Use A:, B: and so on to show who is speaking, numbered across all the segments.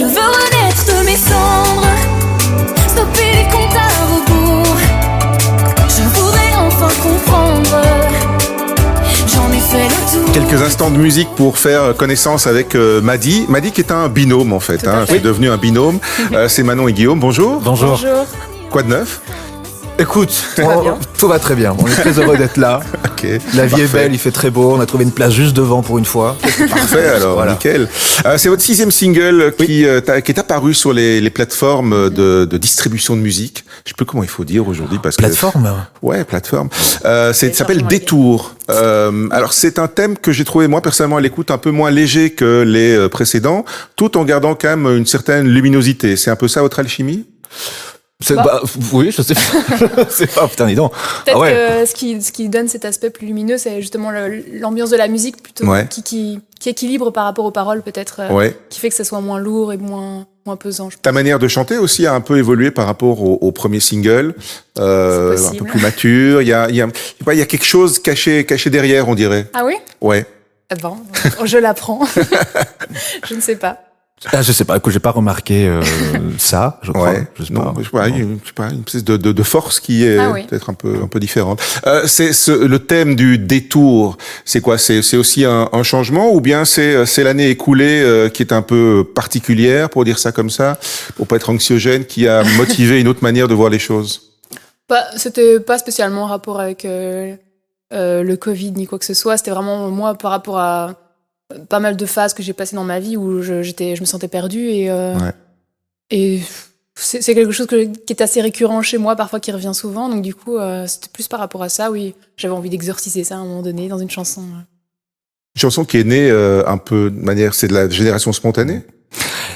A: veux renaître de mes cendres, stopper les comptes à rebours. Je voudrais enfin comprendre. J'en ai fait le tour.
B: Quelques instants de musique pour faire connaissance avec Madi. Madi qui est un binôme en fait, qui est devenu un binôme. C'est Manon et Guillaume. Bonjour.
C: Bonjour.
B: Quoi de neuf?
C: Écoute, tout va très bien. On est très heureux d'être là.
B: Okay,
C: la vie est belle, il fait très beau. On a trouvé une place juste devant pour une fois.
B: Parfait alors, voilà. Nickel. C'est votre 6e single qui est apparu sur les plateformes de distribution de musique. Je sais plus comment il faut dire aujourd'hui parce
C: plateforme.
B: Ouais, plateforme. Ça s'appelle Détour. Alors c'est un thème que j'ai trouvé moi personnellement à l'écoute un peu moins léger que les précédents, tout en gardant quand même une certaine luminosité. C'est un peu ça votre alchimie?
C: Oui, je sais pas. C'est pas, putain, dis donc.
D: Peut-être que ce qui donne cet aspect plus lumineux, c'est justement l'ambiance de la musique plutôt, qui équilibre par rapport aux paroles peut-être, qui fait que ça soit moins lourd et moins pesant.
B: Ta manière de chanter aussi a un peu évolué par rapport au premier single, un peu plus mature. Il y a quelque chose caché derrière, on dirait.
D: Ah oui?
B: Ouais.
D: Bon, je l'apprends. Je ne sais pas.
C: Je sais pas, écoute, j'ai pas remarqué ça, je crois.
B: Ouais, je sais pas, une espèce de force qui est peut-être un peu différente. C'est le thème du détour. C'est quoi? C'est aussi un changement ou bien c'est l'année écoulée qui est un peu particulière, pour dire ça comme ça, pour pas être anxiogène, qui a motivé une autre manière de voir les choses?
D: C'était pas spécialement en rapport avec le Covid ni quoi que ce soit. C'était vraiment moi par rapport à pas mal de phases que j'ai passées dans ma vie où je me sentais perdue et c'est quelque chose qui est assez récurrent chez moi, parfois qui revient souvent, donc du coup c'était plus par rapport à ça. Oui, j'avais envie d'exorciser ça à un moment donné dans une chanson.
B: Une chanson qui est née un peu de manière, c'est de la génération spontanée.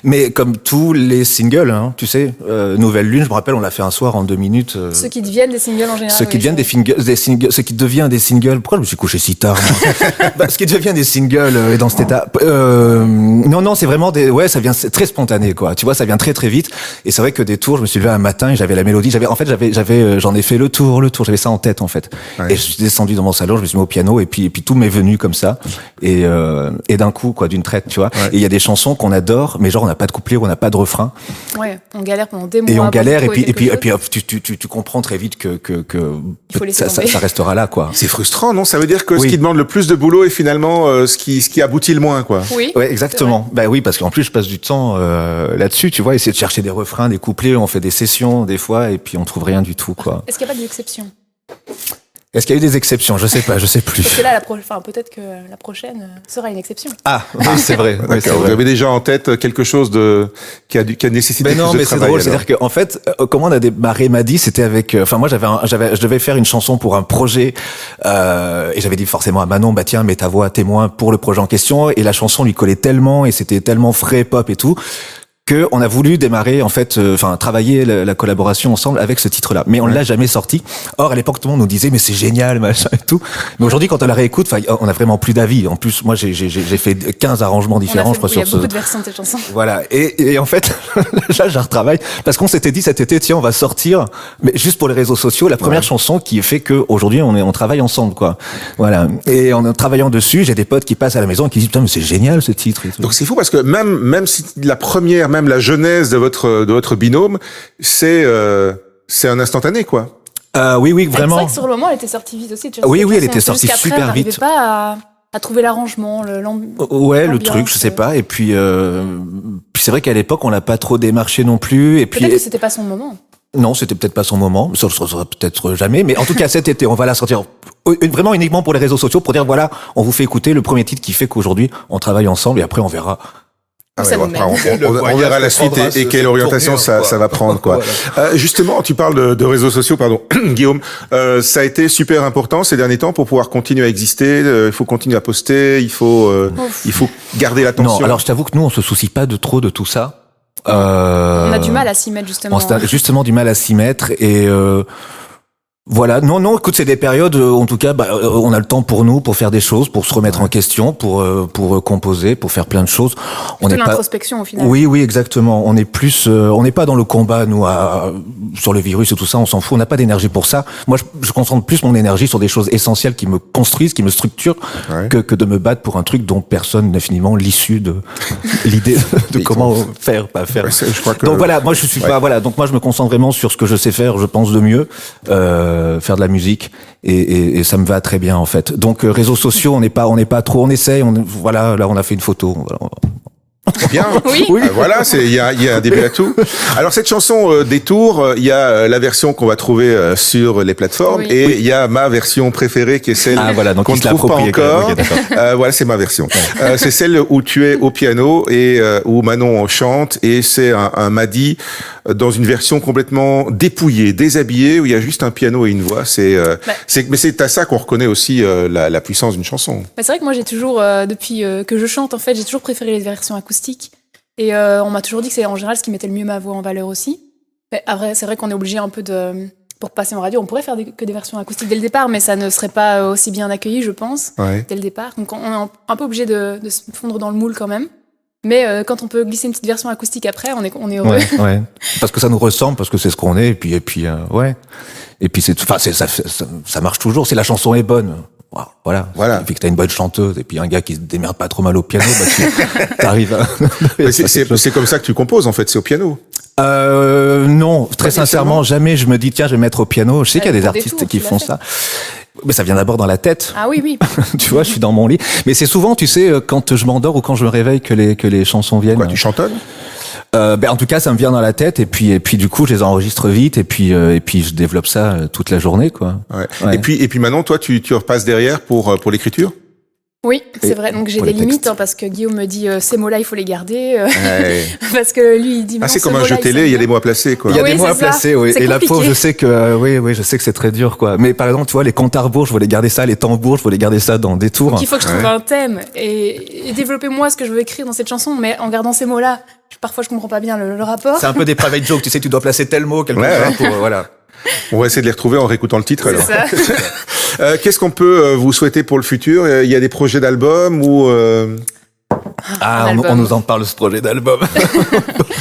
C: Mais comme tous les singles, hein, tu sais, Nouvelle Lune, je me rappelle, on l'a fait un soir en 2 minutes.
D: Ceux qui deviennent des singles en général.
C: Ce qui devient des singles. Pourquoi je me suis couché si tard? Ce qui devient des singles est dans cet état. Non, c'est vraiment ça vient c'est très spontané, quoi. Tu vois, ça vient très très vite. Et c'est vrai que des tours, je me suis levé un matin et j'avais la mélodie. J'en ai fait le tour. J'avais ça en tête en fait. Ouais. Et je suis descendu dans mon salon, je me suis mis au piano et puis tout m'est venu comme ça. Et d'un coup, quoi, d'une traite, tu vois. Ouais. Et il y a des chansons qu'on adore, mais genre on n'a pas de couplet, on n'a pas de refrain.
D: Ouais, on galère pendant des mois.
C: Et on galère et puis tu comprends très vite que ça restera là, quoi.
B: C'est frustrant, non? Ça veut dire que ce qui demande le plus de boulot est finalement ce qui aboutit le moins, quoi.
D: Oui.
C: Ouais, exactement. Bah oui, parce qu'en plus je passe du temps là-dessus, tu vois, essayer de chercher des refrains, des couplets, on fait des sessions des fois et puis on trouve rien du tout, quoi.
D: Est-ce qu'il n'y a pas d'exception?
C: Est-ce qu'il y a eu des exceptions? Je sais pas, je sais plus.
D: Parce que là, peut-être que la prochaine sera une exception.
C: Ah, oui, c'est vrai.
B: Oui, c'est vrai. Vous avez déjà en tête quelque chose qui a nécessité plus de travail?
C: C'est drôle, c'est-à-dire qu'en fait, comment on a démarré Madi, c'était avec, moi je devais faire une chanson pour un projet, et j'avais dit forcément à Manon, tiens, mets ta voix témoin pour le projet en question, et la chanson lui collait tellement, et c'était tellement frais, pop et tout, que on a voulu démarrer travailler la collaboration ensemble avec ce titre-là, mais on l'a jamais sorti. Or à l'époque tout le monde nous disait mais c'est génial machin et tout. Mais aujourd'hui quand on la réécoute, on a vraiment plus d'avis. En plus moi j'ai fait 15 arrangements différents, je crois, sur ce.
D: Il y a beaucoup de versions de cette chanson.
C: Voilà, et en fait là je retravaille parce qu'on s'était dit cet été tiens on va sortir, mais juste pour les réseaux sociaux la première chanson qui fait que aujourd'hui on travaille ensemble, quoi. Voilà, et en travaillant dessus j'ai des potes qui passent à la maison et qui disent putain mais c'est génial ce titre et tout.
B: Donc c'est fou parce que même si même la genèse de votre binôme, c'est un instantané, quoi.
C: Oui, vraiment.
D: C'est vrai que sur le moment, elle était sortie vite aussi.
C: Oui, elle était sortie super vite.
D: On n'arrivait pas à trouver l'arrangement,
C: le truc, je sais pas. Et puis c'est vrai qu'à l'époque, on l'a pas trop démarché non plus. Et puis
D: peut-être que c'était pas son moment.
C: Non, c'était peut-être pas son moment. Ça le sera peut-être jamais. Mais en tout cas, cet été, on va la sortir vraiment uniquement pour les réseaux sociaux pour dire voilà, on vous fait écouter le premier titre qui fait qu'aujourd'hui on travaille ensemble et après on verra.
B: On verra la suite et quelle orientation ça va prendre, quoi. Voilà. Justement, tu parles de réseaux sociaux, pardon, Guillaume. Ça a été super important ces derniers temps pour pouvoir continuer à exister. Il faut continuer à poster. Il faut garder l'attention.
C: Non, alors je t'avoue que nous, on se soucie pas de trop de tout ça.
D: On a du mal à s'y mettre justement.
C: On a justement du mal à s'y mettre et Voilà, non, écoute, c'est des périodes, en tout cas, on a le temps pour nous, pour faire des choses, pour se remettre en question, pour composer, pour faire plein de choses.
D: On est l'introspection au final.
C: Oui, exactement. On est plus, on n'est pas dans le combat, nous, sur le virus et tout ça, on s'en fout, on n'a pas d'énergie pour ça. Moi, je concentre plus mon énergie sur des choses essentielles qui me construisent, qui me structurent, que de me battre pour un truc dont personne n'a finalement l'issue de l'idée de comment faire, pas faire.
B: Ouais, je crois que...
C: Donc voilà, moi je suis pas, voilà, donc moi je me concentre vraiment sur ce que je sais faire, je pense de mieux. Faire de la musique et ça me va très bien en fait. Donc réseaux sociaux, on n'est pas trop, on essaye, voilà, là on a fait une photo.
B: Bien.
D: Oui.
B: Voilà, il y a un début à tout. Alors cette chanson Détour, il y a la version qu'on va trouver sur les plateformes et il y a ma version préférée qui est celle qu'on ne trouve pas encore. Voilà, c'est ma version. C'est celle où tu es au piano et où Manon chante et c'est un Madi dans une version complètement dépouillée, déshabillée, où il y a juste un piano et une voix. Mais c'est à ça qu'on reconnaît aussi la puissance d'une chanson.
D: C'est vrai que moi j'ai toujours, depuis que je chante en fait, j'ai toujours préféré les versions acoustiques. Et on m'a toujours dit que c'est en général ce qui mettait le mieux ma voix en valeur aussi. Mais après, c'est vrai qu'on est obligé un peu pour passer en radio, on pourrait faire que des versions acoustiques dès le départ, mais ça ne serait pas aussi bien accueilli, je pense, dès le départ. Donc on est un peu obligé de se fondre dans le moule quand même. Mais quand on peut glisser une petite version acoustique après, on est heureux.
C: Ouais. Parce que ça nous ressemble, parce que c'est ce qu'on est, et puis Et puis ça marche toujours. Si la chanson est bonne, voilà. Et puis que t'as une bonne chanteuse, et puis un gars qui se démerde pas trop mal au piano, t'arrives à...
B: C'est comme ça que tu composes en fait, c'est au piano.
C: Non, très sincèrement, jamais je me dis tiens, je vais mettre au piano. Je sais qu'il y a des artistes qui font ça. Mais ça vient d'abord dans la tête.
D: Ah oui.
C: Tu vois, je suis dans mon lit. Mais c'est souvent, tu sais, quand je m'endors ou quand je me réveille que les chansons viennent.
B: Quoi, tu chantonnes?
C: En tout cas, ça me vient dans la tête et puis du coup, je les enregistre vite et puis je développe ça toute la journée, quoi.
B: Ouais. Et puis maintenant, toi, tu repasses derrière pour l'écriture?
D: Oui, c'est vrai. Donc j'ai des limites parce que Guillaume me dit ces mots-là, il faut les garder parce que lui il dit.
B: C'est comme un jeu télé, il y a des mots à placer, quoi.
C: Il y a des mots à placer, oui. Et la pauvre, je sais que je sais que c'est très dur, quoi. Mais par exemple, tu vois, les comptes à rebours, je voulais garder ça, les tambours, je voulais garder ça dans Détour.
D: Donc il faut que je trouve un thème et développer moi ce que je veux écrire dans cette chanson, mais en gardant ces mots-là, parfois je comprends pas bien le rapport.
C: C'est un peu des private jokes, tu sais, tu dois placer tel mot quelque part pour voilà.
B: On va essayer de les retrouver en réécoutant le titre. Alors.
D: C'est ça.
B: Qu'est-ce qu'on peut vous souhaiter pour le futur? Il y a des projets d'album ou
C: on nous en parle, ce projet d'album.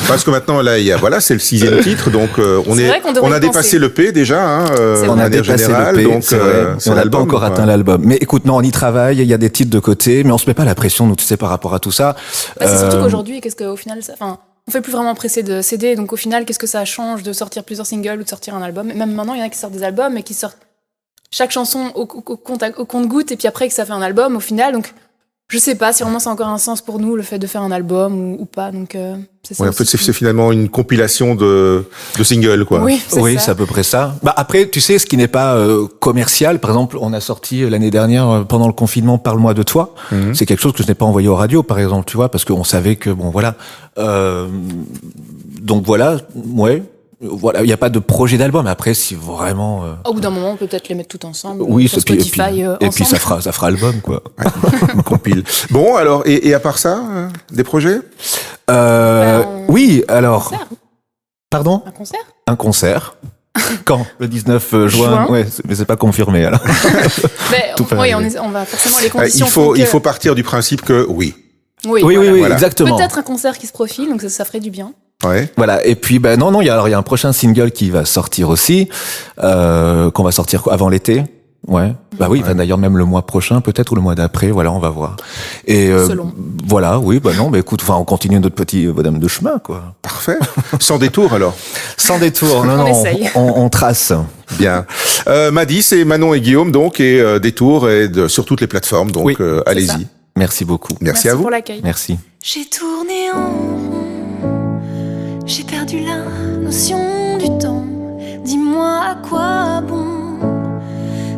B: Parce que maintenant là, c'est le 6e titre, donc on a dépassé l'EP déjà.
C: On a dépassé l'EP, donc on n'a pas encore atteint l'album. Mais écoute, non, on y travaille. Il y a des titres de côté, mais on se met pas la pression, nous, tu sais, par rapport à tout ça.
D: C'est surtout qu'aujourd'hui, qu'est-ce qu'au final, on fait plus vraiment presser de CD, donc au final, qu'est-ce que ça change de sortir plusieurs singles ou de sortir un album? Même maintenant, il y en a qui sortent des albums et qui sortent chaque chanson au compte-gouttes et puis après que ça fait un album au final. Donc je sais pas si vraiment ça a encore un sens pour nous le fait de faire un album ou pas. Donc c'est ça.
B: Ouais, en fait, c'est finalement une compilation de singles, quoi.
D: Oui,
C: c'est à peu près ça. Après, tu sais, ce qui n'est pas commercial, par exemple, on a sorti l'année dernière pendant le confinement Parle-moi de toi. C'est quelque chose que je n'ai pas envoyé aux radios, par exemple, tu vois, parce qu'on savait que donc voilà, voilà, il n'y a pas de projet d'album. Après, si vraiment.
D: Au bout d'un moment, on peut peut-être les mettre tout ensemble.
C: Oui,
D: sur Spotify.
C: Et puis ça fera album, quoi.
B: On compile. Bon, alors, et à part ça, des projets?
C: Oui, alors.
D: Concert.
C: Pardon? Un concert. Quand? Le 19 juin. Ouais, mais c'est pas confirmé, alors.
D: On va forcément les conditions.
B: Il faut partir du principe que oui.
D: Oui,
C: voilà. Exactement.
D: Peut-être un concert qui se profile, donc ça ferait du bien.
B: Ouais.
C: Voilà. Et puis, non, il y a un prochain single qui va sortir aussi, qu'on va sortir avant l'été. Ouais. D'ailleurs, même le mois prochain, peut-être, ou le mois d'après. Voilà, on va voir. Et, voilà, écoute, on continue notre petit bonhomme de chemin, quoi.
B: Parfait. Sans détour, alors.
C: Sans détour. On trace.
B: Bien. Madi, c'est Manon et Guillaume, donc, et Détour, et sur toutes les plateformes, donc, allez-y.
C: Merci beaucoup.
B: Merci à vous.
D: Pour l'accueil.
C: Merci.
A: J'ai tourné en rond, j'ai perdu la notion du temps. Dis-moi à quoi bon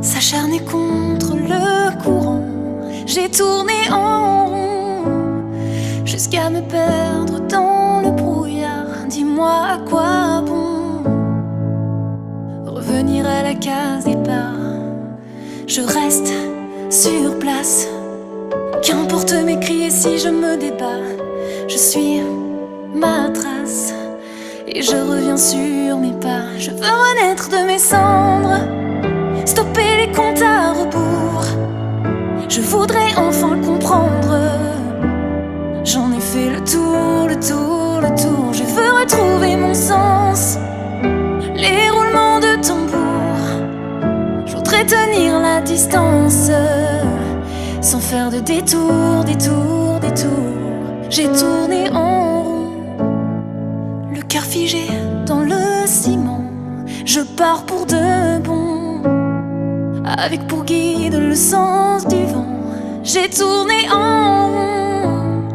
A: s'acharner contre le courant. J'ai tourné en rond jusqu'à me perdre dans le brouillard. Dis-moi à quoi bon revenir à la case départ. Je reste sur place. Qu'importe mes cris et si je me débat, je suis ma trace et je reviens sur mes pas. Je veux renaître de mes cendres, stopper les comptes à rebours. Je voudrais enfin comprendre. J'en ai fait le tour, le tour, le tour. Je veux retrouver mon sens. Les roulements de tambour. Je voudrais tenir la distance sans faire de détour, détour, détour. J'ai tourné en rond, le cœur figé dans le ciment. Je pars pour de bon, avec pour guide le sens du vent. J'ai tourné en rond,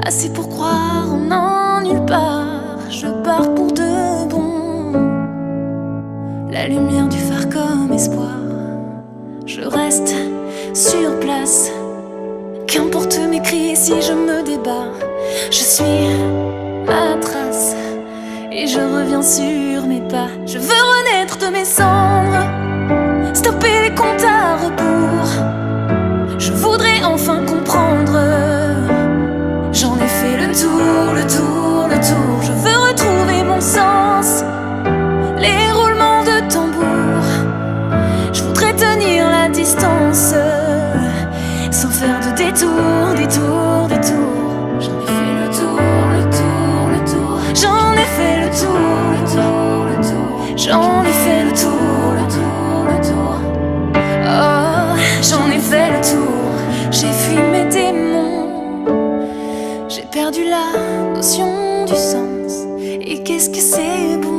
A: assez pour croire en nulle part. Je pars pour de bon, la lumière du phare comme espoir. Je reste sur place, qu'importe mes cris si je me débats. Je suis ma trace et je reviens sur mes pas. Je veux renaître de mes cendres, stopper les comptes à rebours. Je voudrais enfin comprendre. J'en ai fait le tour, le tour, le tour. Je veux retrouver mon sens, les roulements de tambour. Je voudrais tenir la distance sans faire de détour, détour, détour. J'en ai fait le tour, le tour, le tour. J'en ai fait le tour, le tour, le tour. J'en ai fait le tour, le tour, le tour. Oh, j'en ai fait le tour. J'ai fui mes démons. J'ai perdu la notion du sens. Et qu'est-ce que c'est bon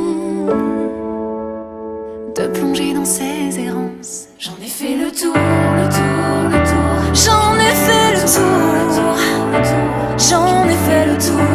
A: de plonger dans ces errances. J'en ai fait le tour, le tour, le tour. J'en ai fait le tour, le tour, le tour. J'en ai fait le tour.